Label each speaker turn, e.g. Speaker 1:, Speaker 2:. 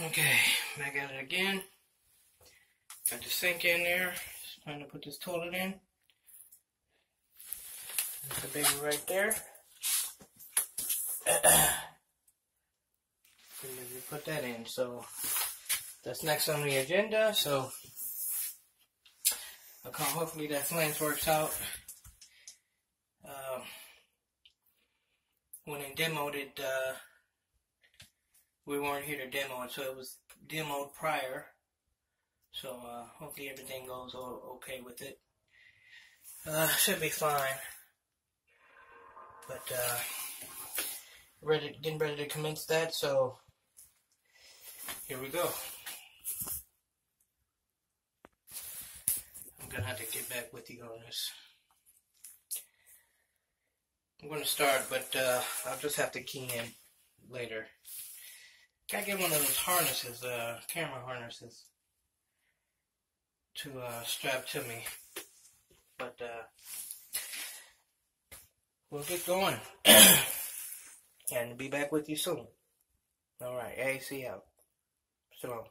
Speaker 1: Okay, back at it again. Got the sink in there. Just trying to put this toilet in. There's the baby right there. We put that in, so that's next on the agenda. So hopefully that flange works out. When it demoed it, we weren't here to demo it, so it was demoed prior. So hopefully everything goes okay with it. Should be fine. But getting ready to commence that, so here we go. I'm gonna have to get back with you on this. I'm gonna start, but I'll just have to key in later. Gotta get one of those harnesses, camera harnesses, to strap to me. But we'll get going. And be back with you soon. Alright, AC out. Shalom.